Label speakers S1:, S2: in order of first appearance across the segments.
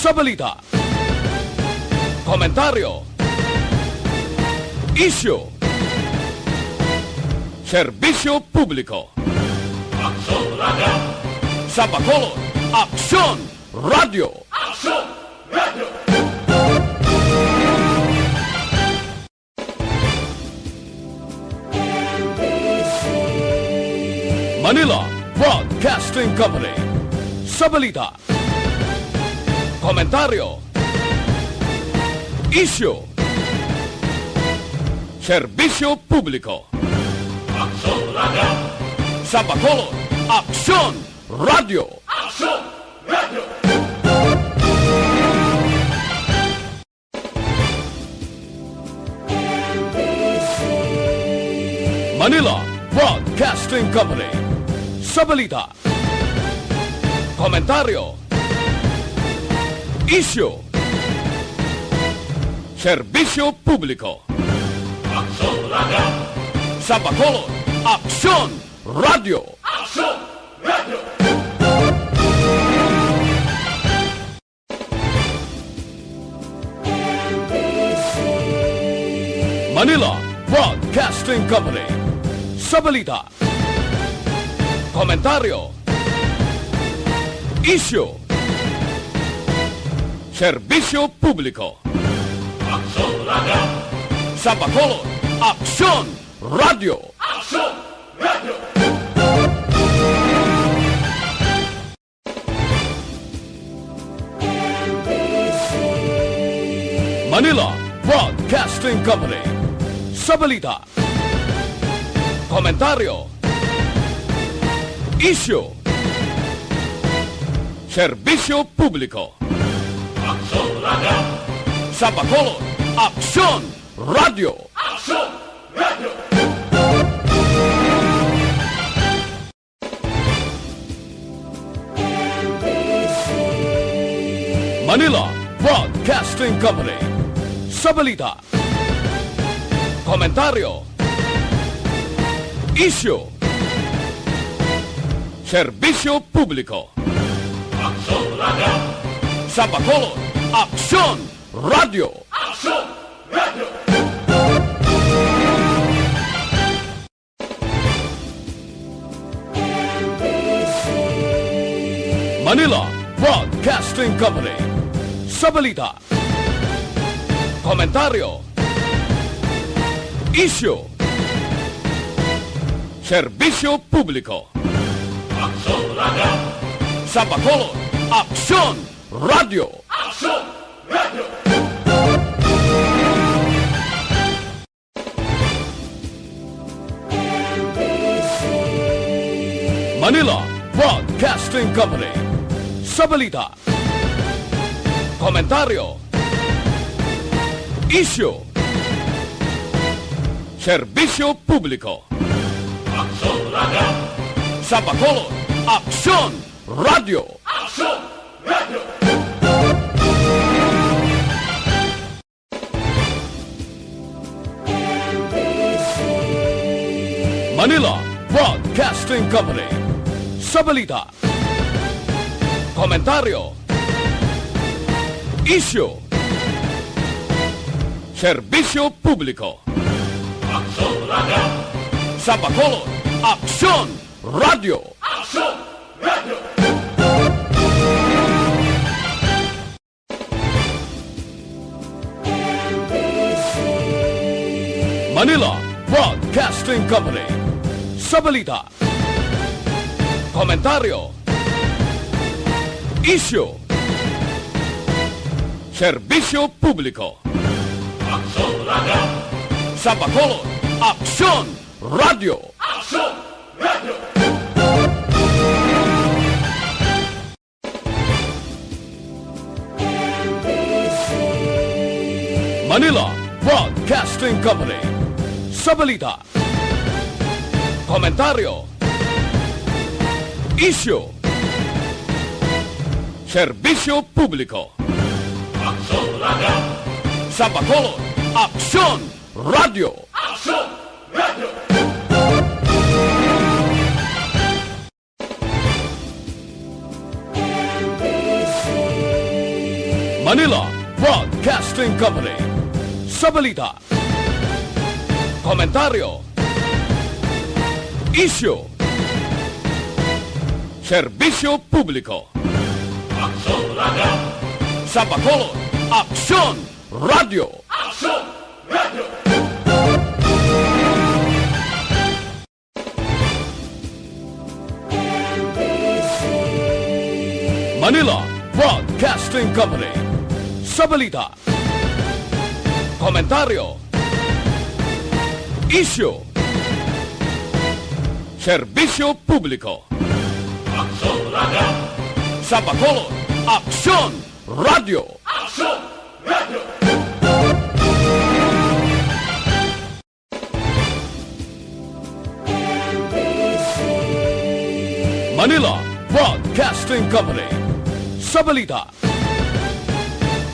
S1: sa balita, komentaryo, isyu, serbisyo publiko.
S2: Aksyon Radio!
S1: Sa Bacolod, Aksyon Radio!
S2: Aksyon Radio!
S1: Manila Broadcasting Company. Sa balita, komentaryo, isyu, serbisyo publiko.
S2: Aksyon Radio!
S1: Sa Bacolod, Aksyon Radio!
S2: Aksyon Radio!
S1: Manila Broadcasting Company. Sa balita, komentaryo, isyu, serbisyo publiko.
S2: Aksyon Radio!
S1: Sa Bacolod, Aksyon Radio!
S2: Aksyon Radio!
S1: Manila Broadcasting Company. Sa balita, komentaryo, isyu, serbisyo publiko.
S2: Aksyon Radio!
S1: Sa Bacolod, Aksyon Radio!
S2: Aksyon Radio!
S1: Manila Broadcasting Company. Sa balita, komentaryo, isyu, serbisyo publiko.
S2: Aksyon Radio!
S1: Sa Bacolod, Aksyon Radio!
S2: Aksyon Radio!
S1: Manila Broadcasting Company. Sa balita, komentaryo, isyu, serbisyo publiko.
S2: Aksyon Radio!
S1: Sa Bacolod, Aksyon Radio!
S2: Aksyon Radio!
S1: Manila Broadcasting Company. Sa balita, komentaryo, isyu, serbisyo publiko.
S2: Aksyon Radio!
S1: Sa Bacolod, Aksyon Radio!
S2: Aksyon Radio!
S1: Manila Broadcasting Company. Sa balita, komentaryo, isyu, serbisyo publiko.
S2: Aksyon Radio!
S1: Sa Bacolod, Aksyon Radio!
S2: Aksyon Radio!
S1: Manila Broadcasting Company. Sa balita, komentaryo, isyu, serbisyo publiko.
S2: Aksyon Radio!
S1: Sa Bacolod, Aksyon Radio!
S2: Aksyon Radio!
S1: Manila Broadcasting Company. Sa balita, komentaryo, isyu, serbisyo publiko.
S2: Aksyon Radio!
S1: Sa Bacolod, Aksyon Radio!
S2: Aksyon Radio!
S1: Manila Broadcasting Company. Sa balita, komentaryo, isyu, serbisyo publiko.
S2: Aksyon Radio!
S1: Sa Bacolod, Aksyon Radio!
S2: Aksyon Radio!
S1: Manila Broadcasting Company. Sa balita, komentaryo, isyu, serbisyo publiko.
S2: Aksyon Radio!
S1: Sa Bacolod, Aksyon Radio!
S2: Aksyon Radio!
S1: Manila Broadcasting Company. Sa balita, komentaryo, isyu, serbisyo publiko.
S2: Aksyon Radio!
S1: Sa Bacolod, Aksyon Radio!
S2: Aksyon Radio!
S1: Manila Broadcasting Company. Sa balita,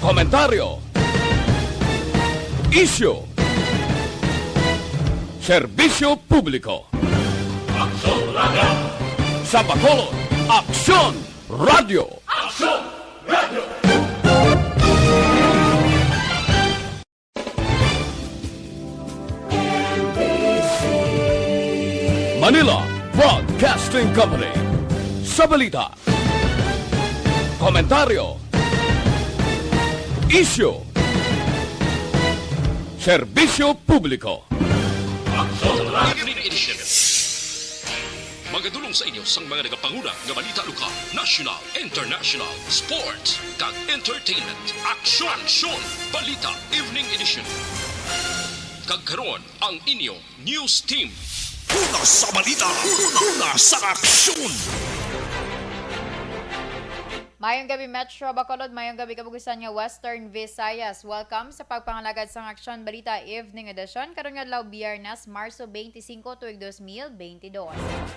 S1: komentaryo, isyu, serbisyo publiko.
S2: Aksyon Radio!
S1: Sa Bacolod, Aksyon Radio!
S2: Aksyon Radio!
S1: Manila Broadcasting Company. Sa balita, komentaryo, isyu, serbisyo publiko.
S2: Aksyon Radio!
S3: Evening Edition. Magadulong sa inyo sang mga nagapanguna nga balita lokal, national, international, sports, kag entertainment. Aksyon! Balita Evening Edition. Kag karon ang inyo news team. Una sa balita, una sa aksyon.
S4: Mayong gabi Metro Bacolod, mayong gabi kabugusan nga Western Visayas. Welcome sa pagpangalagad sa Aksyon Balita Evening Edition. Karon nga adlaw Biyernes, Marso 25, tuig 2022.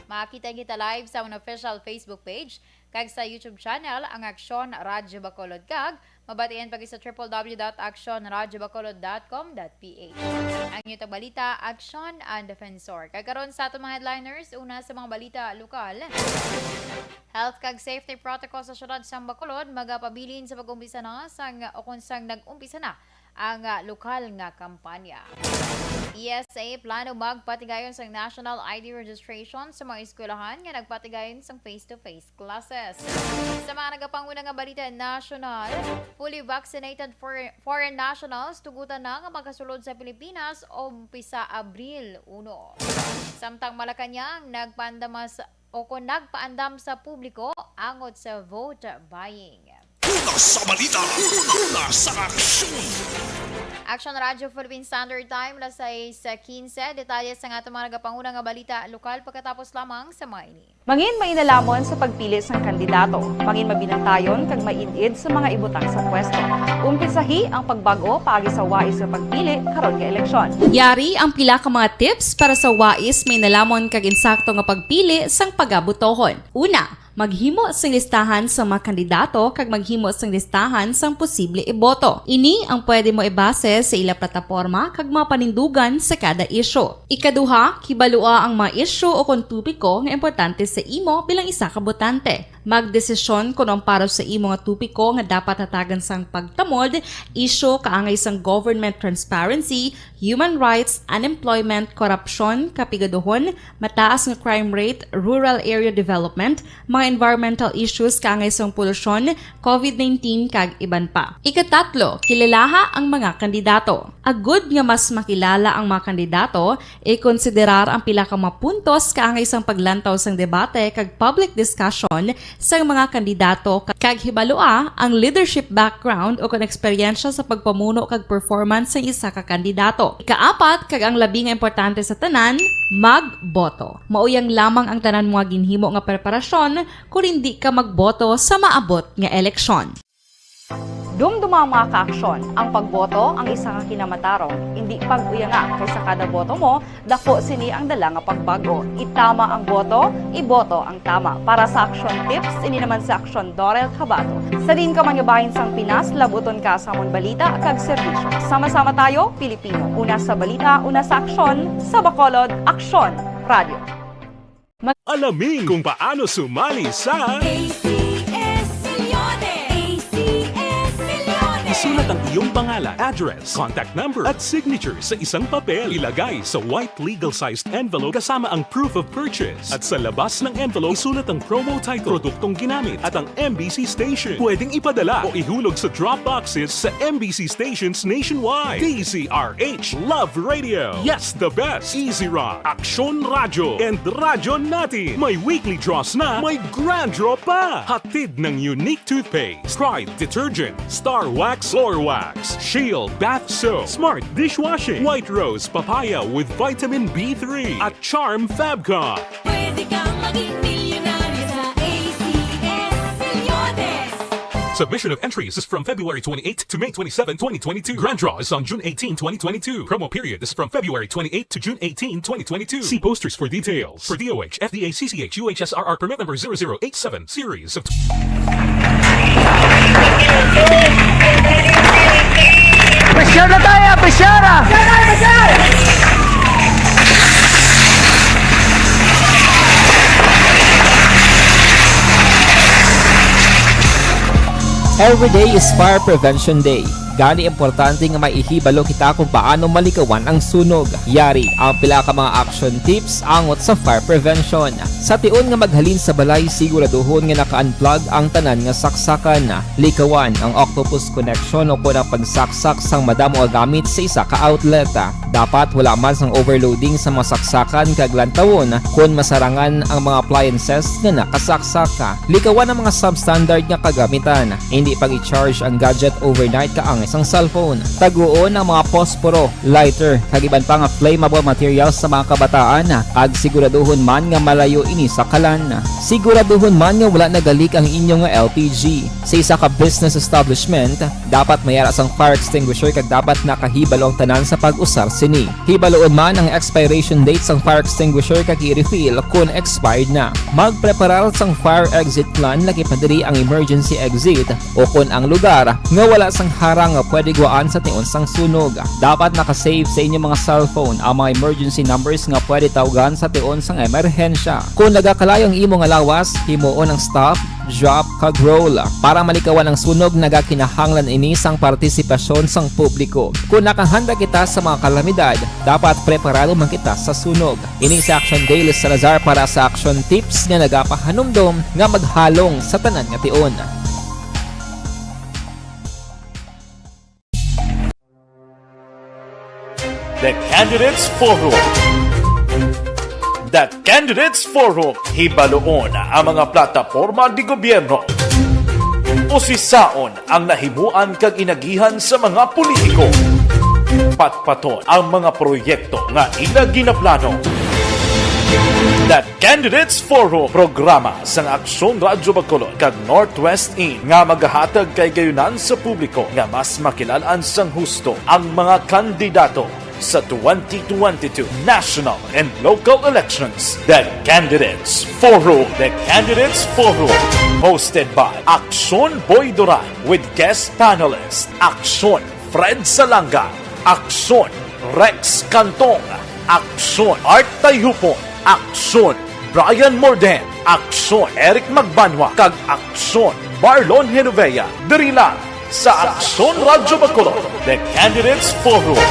S4: Makakita kita live sa among official Facebook page kag sa YouTube channel ang Aksyon Radyo Bacolod kag mabatian pagi sa www.aksyonradyobacolod.com.ph. Ang inyong balita, Aksyon and Defensor. Kag karon sa atong mga headliners, una sa mga balita lokal. Health kag safety protocol sa syudad sa Bacolod magapabilin sa pag-umpisa na o kung sang nag-umpisa na ang lokal nga kampanya. ESA plano magpatigayon sa national ID registration sa mga eskwelahan nga nagpatigayon sa face-to-face classes. Sa mga nagapanguna nga balita national, fully vaccinated foreign nationals tugutan na nga magkasulod sa Pilipinas umpisa Abril 1. Samtang Malacañang nagpaandam sa publiko angot sa vote buying.
S3: Una sa balita, una sa aksyon.
S4: Aksyon Radio Philippine Standard Time, alas 6:15. Detalye sa nga mga nagapanguna nga balita lokal pagkatapos lamang sa mga ini.
S5: Mangin mainalamon sa pagpili sang kandidato. Mangin mabinantayon kag maidid sa mga ibutang sa pwesto. Umpisahi ang pagbago paagi sa wais sa pagpili karon nga eleksyon.
S6: Yari ang pila ka mga tips para sa wais may nalamon kag insakto nga pagpili sang pagabutohon. Una, maghimo sang listahan sa mga kandidato kag maghimo sang listahan sang posible iboto. Ini ang pwede mo ibase sa ila plataporma kag mga panindugan sa kada isyu. Ikaduha, kibalua ang mga isyu o kung tupiko nga importante sa imo bilang isa ka botante. Magdesisyon kung ang para sa imo nga tupiko nga dapat hatagan sang pagtamod, isyu kaangay sang government transparency, human rights, unemployment, korupsyon, kapigaduhon, mataas nga crime rate, rural area development, mga environmental issues kaangay sang polusyon, COVID-19 kag iban pa. Ikatatlo, kilalaha ang mga kandidato. Agud nga mas makilala ang mga kandidato, i-konsiderar ang pila ka mga puntos kaangay sang paglantaw sang debate kag public discussion sa mga kandidato kag hibalua ang leadership background o kung eksperyensya sa pagpamuno kag performance sa isa ka kandidato. Ikaapat kag ang labi nga importante sa tanan, magboto. Mauyang lamang ang tanan mga ginhimo nga preparasyon kung hindi ka magboto sa maabot nga eleksyon.
S5: Dumduma mga kaaksyon, ang pagboto ang isa ka kinamatarong. Hindi pag-uyanga kaysa kada boto mo, dako sini ang dala nga pagbago. Itama ang boto, iboto ang tama. Para sa action tips, ini naman sa Aksyon Dorel Cabato. Sa din ka mangyabahin sang Pinas, labuton ka sa amon balita kag serbisyo. Sama-sama tayo, Pilipino. Una sa balita, una sa aksyon, sa Bacolod, Aksyon Radio.
S7: Alamin kung paano sumali sa iyong pangalan, address, contact number at signature sa isang papel. Ilagay sa white legal-sized envelope kasama ang proof of purchase. At sa labas ng envelope, isulat ang promo title, produktong ginamit at ang MBC station. Pwedeng ipadala o ihulog sa drop boxes sa MBC stations nationwide. DZRH Love Radio. Yes, the best. Easy Rock, Aksyon Radio, and Radyo Natin. May weekly draws na, may grand draw pa. Hatid ng unique toothpaste, Pride Detergent, Star Wax Floor Wax, Shield Bath Soap, Smart Dishwashing, White Rose Papaya with Vitamin B3, at Charm Fabcon.
S8: Pwede kang maging milyonaryo sa ACS Milyones.
S7: Submission of entries is from February 28 to May 27, 2022. Grand draw is on June 18, 2022. Promo period is from February 28 to June 18, 2022. See posters for details. For DOH, FDA, CCH, UHSRR permit number 0087, series of...
S9: Pressure na tayo! Pressure na!
S10: Every day is Fire Prevention Day. Gani importante nga maihibalo kita kung paano malikawan ang sunog. Yari ang pila ka mga action tips angot sa fire prevention. Sa tion nga maghalin sa balay, siguraduhon nga naka-unplug ang tanan nga saksakan. Likawan ang octopus connection o kung ang pagsaksak sang madamo gamit sa isa ka outlet. Dapat wala man sang overloading sa mga saksakan kag lantawon kung masarangan ang mga appliances nga nakasaksaka. Likawan ang mga substandard nga kagamitan. Hindi pag i-charge ang gadget overnight kaang isang cellphone. Taguon ang mga posporo, lighter, kag iban pa nga flammable materials sa mga kabataan. Ag siguraduhon man nga malayo ini sa kalan. Siguraduhon man nga wala nagalik ang inyong LPG. Sa isa ka business establishment, dapat mayara sang fire extinguisher kag dapat nakahibalo ang tanan sa pag-usar sini. Hibaloon man ang expiration date sang fire extinguisher kag i-refill kung expired na. Magpreparar sang fire exit plan lagi padiri ang emergency exit o kung ang lugar nga wala sang harang nga pwede guwaan sa tion sang sunog. Dapat nakasave sa inyong mga cellphone ang mga emergency numbers nga pwede tawagan sa tion sang emerhensya. Kung nagakalayo ang imong lawas, himuon ang stop, drop, kag roll. Para malikawan ang sunog, nagakinahanglan ini sang partisipasyon sang publiko. Kung nakahanda kita sa mga kalamidad, dapat preparado man kita sa sunog. Ini sa Action Daily Salazar para sa action tips nga nagapahanumdom nga maghalong sa tanan nga tion.
S2: The Candidates Forum. The Candidates Forum. Hibaloon ang mga plataporma di gobyerno. Usisaon ang nahimuan kag inagihan sa mga politiko. Patpaton ang mga proyekto nga ila ginaplano. The Candidates Forum, programa sang Aksyon Radyo Bacolod kag Northwest In nga magahatag kay gayunan sa publiko nga mas makilalaan sang husto ang mga kandidato sa 2022 national and local elections. The Candidates Forum. The Candidates Forum, hosted by Aksyon Boy Duran with guest panelists Aksyon Fred Salanga, Aksyon Rex Cantong, Aksyon Art Tayhupon, Aksyon Brian Morden, Aksyon Eric Magbanwa, kag Aksyon Marlon Genovea. Diri lang sa Aksyon Radyo Bacolod. The Candidates Forum.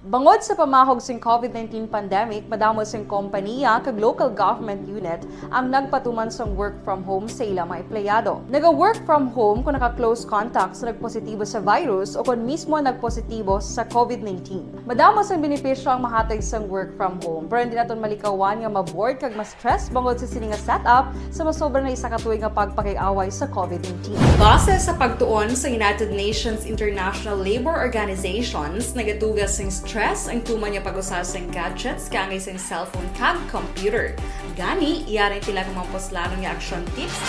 S5: Bangod sa pamahog sing COVID-19 pandemic, madamo sing kompanya kag local government unit ang nagpatuman sang work from home sa ilang mga empleyado. Naga-work from home kung naka-close contact sa nagpositibo sa virus o kung mismo nagpositibo sa COVID-19. Madamo sang benepisyo ang mahatag sang work from home, pero hindi naton malikawan nga maboard kag ma-stress bangod sa sini nga setup sa masobra na isa ka tuig nga pagpakiaway sa COVID-19. Base sa pagtuon sa United Nations International Labor Organizations, nagatugas sing stress ang tuman niya pag-usas ng gadgets kangay sa cellphone kag computer. Gani, iyaring tila ng mga poslanong yung action tips.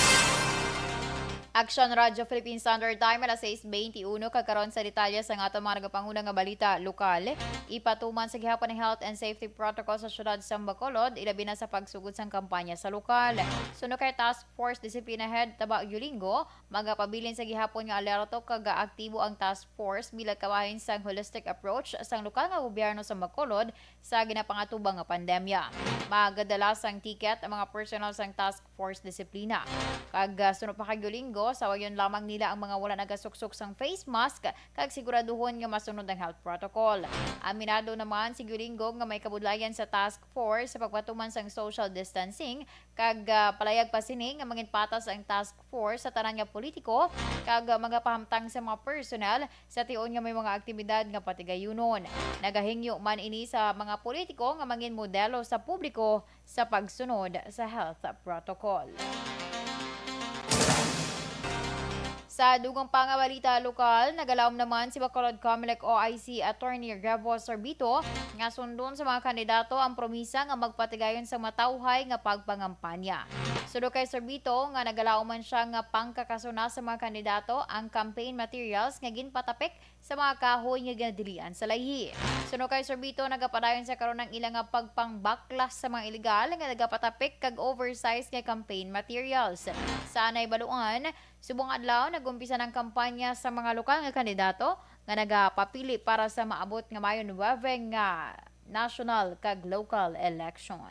S4: Aksyon Radyo Philippine Standard Time alas 6:21 kagkaron sa detalye sa nga mga nagapangunang nga balita lokal. Ipatuman sa gihapon ng health and safety protocol sa syudad sa Bacolod ilabi na sa pagsugod sang kampanya sa lokal. Suno kay Task Force Discipline Head Taba Yulingo, magapabilin sa gihapon nga alerto kag aktibo ang task force bilang kabahin sang holistic approach sang lokal nga gobyerno sa Bacolod sa ginapangatubang nga pandemya. Magadala sang ticket ang mga personal sang task force disiplina. Kag suno pa kay Yulingo politiko, sawayon lamang nila ang mga wala nagasuksok sang face mask kag siguraduhon nga masunod ang health protocol. Aminado naman si Gulinggo nga may kabudlayan sa task force sa pagpatuman sang social distancing kag palayag pa sini nga mangin patas ang task force sa tanan nga politiko kag mga pahamtang sa mga personal sa tion nga may mga aktibidad nga patigayunon. Nagahingyo man ini sa mga politiko nga mangin modelo sa publiko sa pagsunod sa health protocol. Sa dugang pangabalita lokal, nagalaom naman si Bacolod Comelec OIC Attorney Revo Sorbito nga sundon sa mga kandidato ang promisa nga magpatigayon sa matauhay nga pagpangampanya. Sudo kay Sorbito nga nagalaom man siya nga pangkakasuna sa mga kandidato ang campaign materials nga ginpatapik sa mga kahoy nga ginadilian sa lahi. Suno kay Sorbito nagapadayon sa karon ng ilang nga pagpangbaklas sa mga ilegal nga nagapatapik kag oversized nga campaign materials. Sa anay baluan, subong adlaw nagumpisa ng kampanya sa mga lokal nga kandidato nga nagapapili para sa maabot nga Mayo 9 nga national kag local election.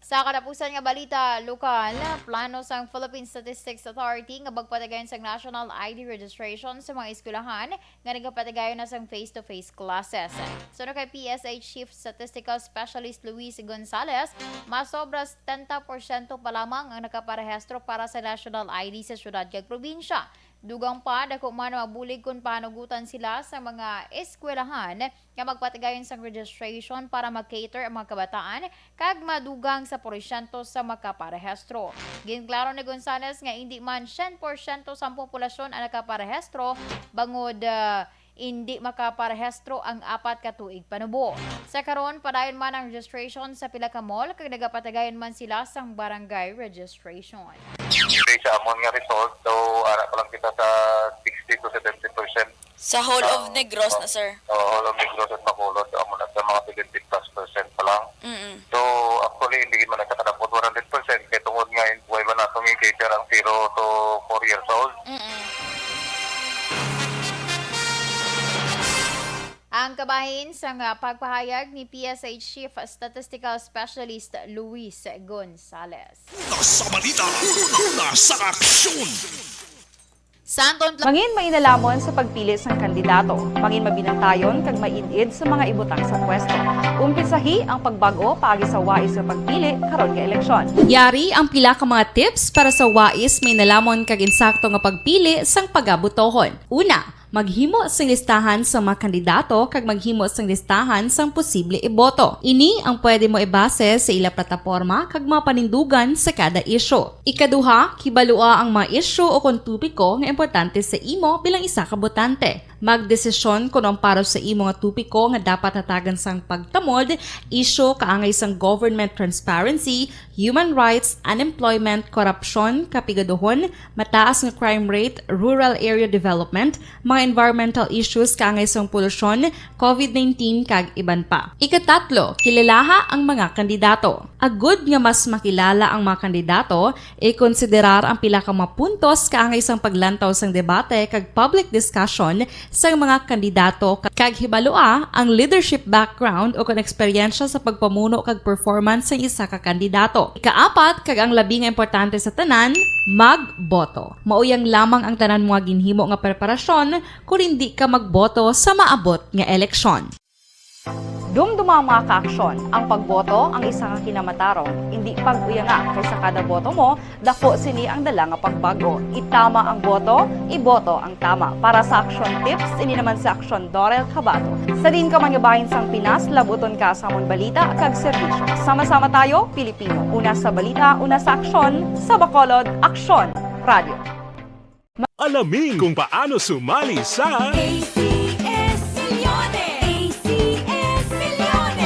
S4: Sa katapusan nga balita lokal, plano sang Philippine Statistics Authority nga magpatigayon sang national ID registration sa mga eskwelahan nga nagapatigayon na sang face-to-face classes. Suno kay PSH Chief Statistical Specialist Luis Gonzalez, masobras 70% pa lamang ang nakaparehistro para sa national ID sa syudad kag probinsya. Dugang pa, dako man mabulig kung panugutan sila sa mga eskwelahan nga magpatigayon sang registration para mag-cater ang mga kabataan kag madugang sa porsyento sa makaparehistro. Ginklaro ni Gonzales nga hindi man 100% sa populasyon ang nakaparehistro bangod hindi makaparehistro ang 4 ka tuig panubo. Sa karon padayon man ang registration sa pila ka mall kag nagapatigayon man sila sang barangay registration.
S11: Sa amon nga result, so ara pa lang kita sa 60 to 70%.
S12: Sa whole of Negros na, sir?
S11: Whole of Negros at Bacolod, so amon at sa mga 70+% pa lang. So actually, hindi man nakakadapot 100% kaya tungod nga buhay ba na cater ang 0 to 4 years old.
S4: Ang kabahin sa pagpahayag ni PSH Chief Statistical Specialist Luis Gonzalez.
S3: Sa balita, una sa aksyon!
S5: Mangin mainalamon sa pagpili sang kandidato, mangin mabinantayon kag maidid sa mga ibutang sa pwesto. Umpisahi ang pagbago paagi sa wais sa pagpili karon nga eleksyon.
S6: Yari ang pila ka mga tips para sa wais may nalamon kag insakto nga pagpili sang pagabutohon. Una, maghimo sang listahan sa mga kandidato kag maghimo sang listahan sang posible iboto. Ini ang pwede mo ibase sa ila plataporma kag mga panindugan sa kada isyu. Ikaduha, kibalua ang mga isyu o kung tupiko nga importante sa imo bilang isa ka botante. Magdesisyon kung ang para sa imo nga tupiko nga dapat hatagan sang pagtamod, isyu kaangay sang government transparency, human rights, unemployment, korupsyon, kapigaduhon, mataas nga crime rate, rural area development, mga environmental issues kaangay sang polusyon, COVID-19 kag iban pa. Ikatatlo, kilalaha ang mga kandidato. Agud nga mas makilala ang mga kandidato, i-konsiderar ang pila ka mga puntos kaangay sang paglantaw sang debate kag public discussion sa mga kandidato kag hibalua ang leadership background o kung eksperyensya sa pagpamuno kag performance sa isa ka kandidato. Ikaapat, kag ang labi nga importante sa tanan, magboto. Mauyang lamang ang tanan mga ginhimo nga preparasyon kung hindi ka magboto sa maabot nga eleksyon.
S5: Dumduma mga kaaksyon, ang pagboto ang isa ka kinamatarong, hindi pag-uyanga kaysa kada boto mo, dako sini ang dala nga pagbago. Itama ang boto, iboto ang tama. Para sa action tips, ini naman sa Aksyon Dorel Cabato. Sa din ka mangabahin sang Pinas, labuton ka sa amon balita kag serbisyo. Sama-sama tayo, Pilipino. Una sa balita, una sa aksyon, sa Bacolod, Aksyon Radio.
S7: Alamin kung paano sumali sa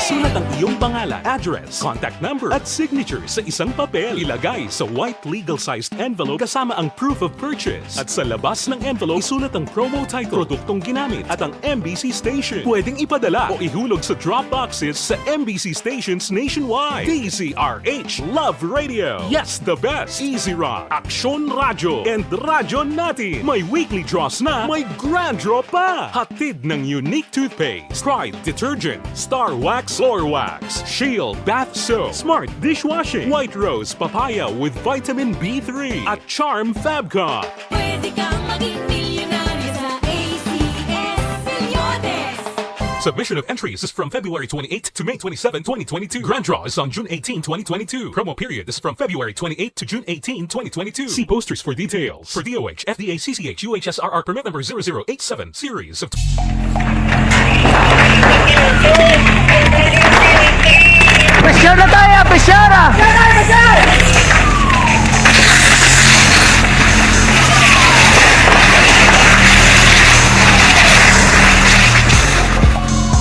S7: Isulat ang iyong pangalan, address, contact number at signature sa isang papel. Ilagay sa white legal-sized envelope kasama ang proof of purchase. At sa labas ng envelope, isulat ang promo title, produktong ginamit at ang MBC station. Pwedeng ipadala o ihulog sa drop boxes sa MBC stations nationwide. DZRH Love Radio. Yes, the best. Easy Rock, Aksyon Radio, and Radyo Natin. May weekly draws na, may grand draw pa. Hatid ng unique toothpaste, Pride Detergent, Star Wax Floor Wax, Wax, Shield Bath Soap, Smart Dishwashing, White Rose Papaya with Vitamin B3 at Charm Fabcon.
S8: Pwede kang maging milyonaryo sa ACS Milyones.
S7: Submission of entries is from February 28 to May 27, 2022. Grand draw is on June 18, 2022. Promo period is from February 28 to June 18, 2022. See posters for details. For DOH, FDA, CCH, UHSRR permit number 0087, series of...
S9: Pressure na tayo, pressure!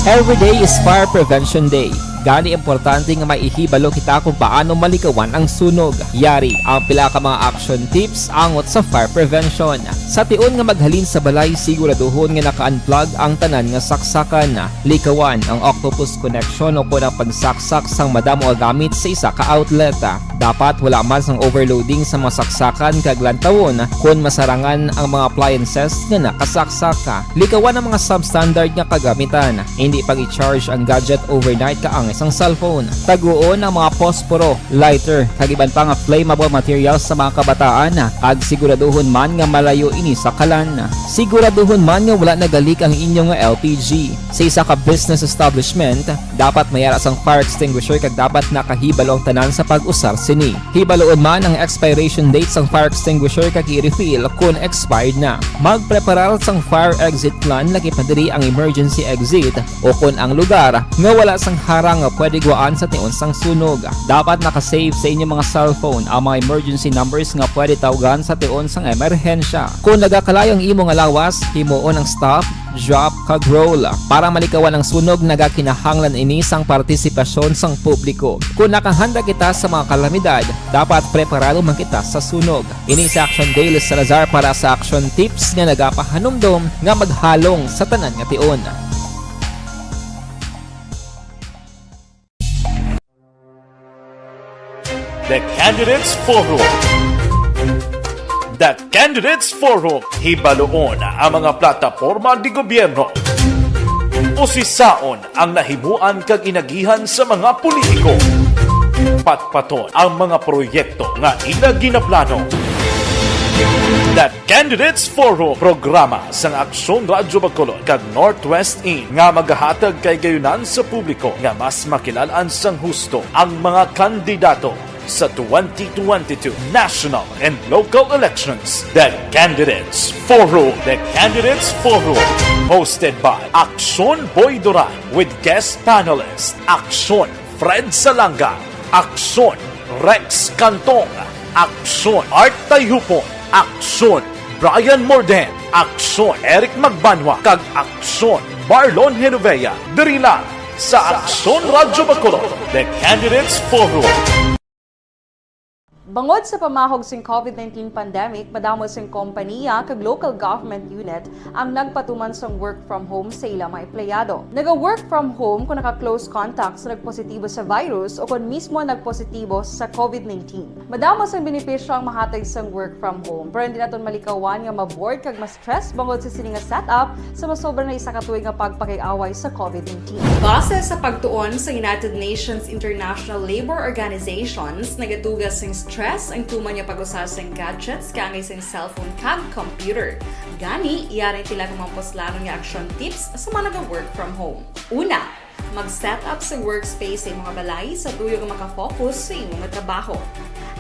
S10: Every day is Fire Prevention Day. Gani importante nga maihibalo kita kung paano malikawan ang sunog. Yari ang pila ka mga action tips angot sa fire prevention. Sa tion nga maghalin sa balay, siguraduhon nga naka-unplug ang tanan nga saksakan. Likawan ang octopus connection o kung ang pagsaksak sang madamo gamit sa isa ka outlet. Dapat wala man sang overloading sa mga saksakan kag lantawon kung masarangan ang mga appliances nga nakasaksaka. Likawan ang mga substandard nga kagamitan. Hindi pag i-charge ang gadget overnight kaang isang cellphone. Taguon ang mga posporo, lighter, kag iban pa nga flammable materials sa mga kabataan. Ag siguraduhon man nga malayo ini sa kalan. Siguraduhon man nga wala nagalik ang inyong LPG. Sa isa ka business establishment, dapat mayara sang fire extinguisher kag dapat nakahibalo ang tanan sa pag-usar sini. Hibaloon man ang expiration date sang fire extinguisher kag i-refill kung expired na. Magpreparar sang fire exit plan lagi pa diri ang emergency exit o kung ang lugar nga wala sang harang nga pwede guaan sa tion sang sunog. Dapat nakasave sa inyong mga cellphone ang mga emergency numbers nga pwede tawagan sa tion sang emerhensya. Kung nagakalayo ang imong alawas, himuon ang stop, drop, kag roll. Para malikawan ang sunog, nagakinahanglan ini sang partisipasyon sang publiko. Kung nakahanda kita sa mga kalamidad, dapat preparado man kita sa sunog. Ini sa Aksyon Daily Salazar para sa action tips nga nagapahanumdom nga maghalong sa tanan nga tion.
S2: The Candidates Forum. The Candidates Forum, hibaloon ang mga plataporma di gobyerno. Usisaon ang nahimuan kag inagihan sa mga politiko. Patpaton ang mga proyekto nga ila ginaplano. The Candidates Forum, programa sang Aksyon Radyo Bacolod kag Northwest In nga magahatag kay gayunan sa publiko nga mas makilalaan sang husto ang mga kandidato sa 2022 national and local elections. The Candidates Forum. The Candidates Forum, hosted by Aksyon Boy Duran with guest panelist Aksyon Fred Salanga, Aksyon Rex Cantong, Aksyon Art Tayhupon, Aksyon Brian Morden, Aksyon Eric Magbanwa, kag Aksyon Marlon Genovea. Diri lang sa Aksyon Radyo Bacolod. The Candidates Forum.
S5: Bangod sa pamahog sing COVID-19 pandemic, madamo sing kompanya kag local government unit ang nagpatuman sang work from home sa ilang mga empleyado. Naga-work from home kung naka-close contact sa nagpositibo sa virus o kung mismo nagpositibo sa COVID-19. Madamo sang benepisyo ang mahatag sang work from home, pero hindi naton malikawan nga ma-bored kag ma-stress bangod sa sini nga setup sa masobra na isa ka tuig nga pagpakig-away sa COVID-19. Base sa pagtuon sa United Nations International Labour Organizations, nagatugas sing stress ang tuman niya pag-usar sa gadgets kangay sa cellphone kag computer. Gani, iyarin tila ng mga poslanong nga action tips sa mga nag-work from home. Una, mag-set up sa workspace sa mga balay sa tuyo nga makafocus sa imong trabaho.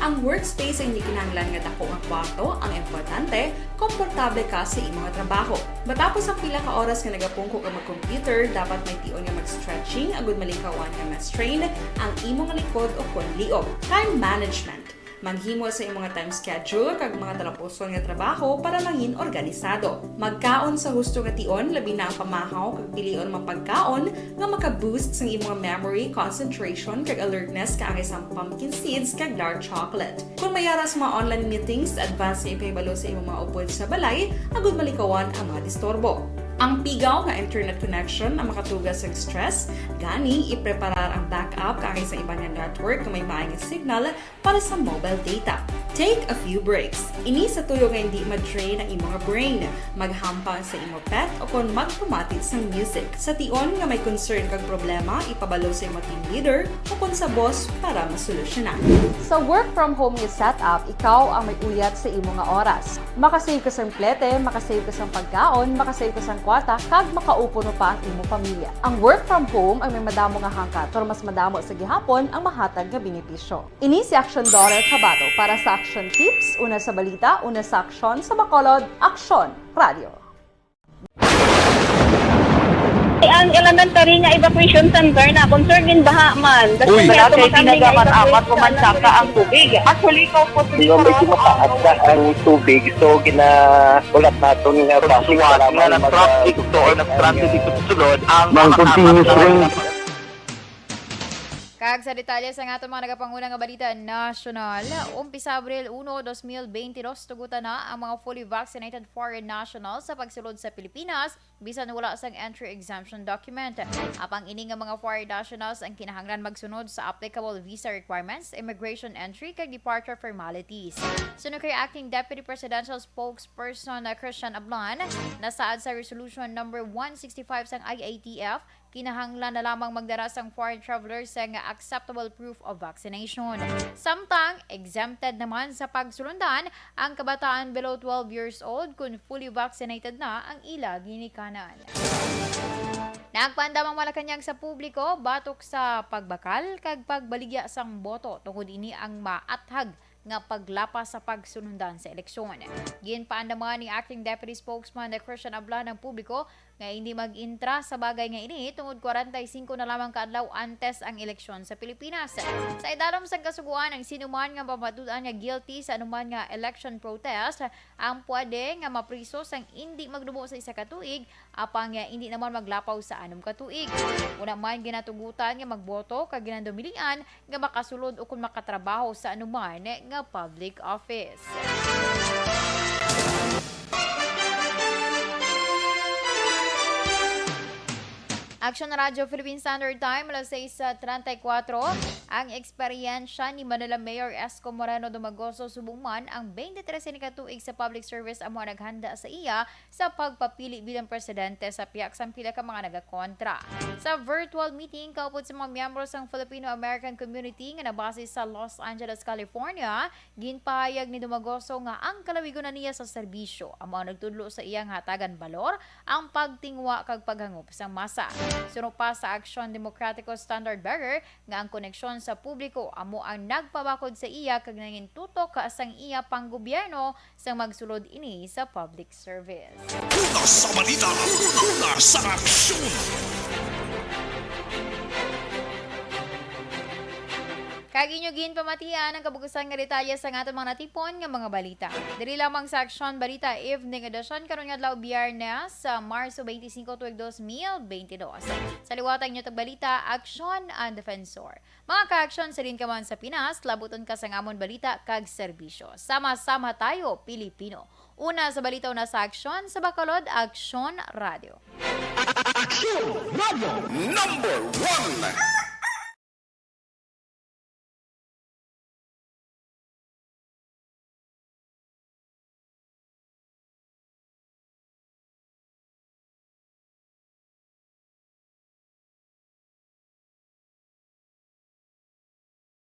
S5: Ang workspace ay hindi kinahanglan nga dako ang kwarto, ang importante, komportable ka sa imong trabaho. Matapos ang pila ka oras nga nagapungko ka mag-computer, dapat may tion nga mag-stretching agud malikawan nga ma-strain ang imong likod o kon liog. Time management. Maghimo sa imong time schedule kag mga talapuson nga trabaho para mangin organisado. Magkaon sa husto nga tion, labi na ang pamahaw kag pilion mapagkaon nga maka-boost sa imong memory, concentration kag alertness kaangay sa pumpkin seeds kag dark chocolate. Kung mayaras mga online meetings, advance na ipahibalo sa imong mga upod sa balay, agud malikawan ang mga disturbo. Ang pigaw nga internet connection ang makatugas sa stress, gani ipreparar ang backup kaangay sa ibang network kung may maayong signal para sa mobile data.
S6: Take a few breaks. Ini sa tuyo nga hindi ma-drain ang imong brain. Maghampang sa imong pet o kung magpamatit sa music. Sa tion nga may concern kag problema, ipabalo sa imong team leader o kung sa boss para masolusyonan. Sa work from home nga setup, ikaw ang may uyat sa imong nga oras. Makasave ka sa plete, makasave ka sa pagkaon, makasave ka sa kwarta, kag makaupo no pa ang imong pamilya. Ang work from home ay may madamo nga hangkat, pero mas madamo sa gihapon ang mahatag nga benepisyo. Ini si Aksyon Daughter Kabato para sa Aksyon Tips, una sa balita, una sa aksyon, sa Bacolod, Aksyon Radio.
S13: Ang elementary nga evacuation center na concern din baha man. Kasi nga pinagamat-amat kumansa ka ang tubig. Actually, ikaw po
S11: Hindi ko medyo mataas na ang tubig. So, ulat natin nga
S9: Suwat nga nag-traffic to or nag-traffic dito sa sulod ang
S11: continuous rain.
S4: Kag sa detalye sa ato mga nagapangunang nga balita national, umpisa Abril 1, 2022 tugutan na ang mga fully vaccinated foreign nationals sa pagsulod sa Pilipinas bisan wala sang entry exemption document. Apang ini nga mga foreign nationals ang kinahanglan magsunod sa applicable visa requirements, immigration entry kag departure formalities. Sunod kay Acting Deputy Presidential Spokesperson Christian Ablan, nasaad sa Resolution number 165 sang IATF, kinahanglan na lamang magdara sang foreign travelers sa nga acceptable proof of vaccination. Samtang, exempted naman sa pagsulundan ang kabataan below 12 years old kung fully vaccinated na ang ila ginikanan. Nagpandamang Malacanang sa publiko batok sa pagbakal kag pagbaligya sang boto tungod ini ang maathag nga paglapas sa pagsunundan sa eleksyon. Ginpaandaman ni Acting Deputy Spokesman Christian Ablan ng publiko nga hindi mag-intra sa bagay nga ini tungod 45 na lamang kaadlaw antes ang eleksyon sa Pilipinas. Sa idalom sa kasuguan ang sinuman nga mapatudan nga guilty sa anuman nga election protest ang pwede nga mapriso sang hindi magdumo sa isa ka tuig apang nga hindi naman maglapaw sa 6 ka tuig. Una man ginatugutan nga magboto kag ginandomilian nga makasulod o kung makatrabaho sa anuman nga public office. Aksyon Radio Philippine Standard Time, alas 6:34. Ang eksperyensya ni Manila Mayor Esco Moreno Dumagoso subong ang 23 ni katuig sa public service amo naghanda sa iya sa pagpapili bilang presidente sa piyak sang pila ka mga nagakontra. Sa virtual meeting kaupod sa mga miyembro sang Filipino-American community nga nabase sa Los Angeles, California, ginpahayag ni Dumagoso nga ang kalawigon na niya sa serbisyo amo nagtudlo sa iyang hatagan balor ang pagtingwa kag paghangop sang masa. Suno pa sa Aksyon Demokratiko Standard Bearer nga ang koneksyon sa publiko amo ang nagpabakod sa iya kag nangin tutok kaasang iya pang gobyerno sa magsulod ini sa public service.
S3: Una sa balita, una sa aksyon.
S4: Kagi nyo ginpamatian ang kabugusan nga detalye sa nga mga natipon nga mga balita. Diri lamang sa Aksyon Balita Evening Edition karon nga adlaw Biyernes sa Marso 25, 2022. Sa liwatang nyo balita, Aksyon and Defensor. Mga ka-aksyon sa rin ka man sa Pinas, labuton ka sa ngamon balita kag serbisyo. Sama-sama tayo, Pilipino. Una sa balita, una sa Aksyon, sa Bacolod, Aksyon Radio.
S3: Aksyon Radio number 1.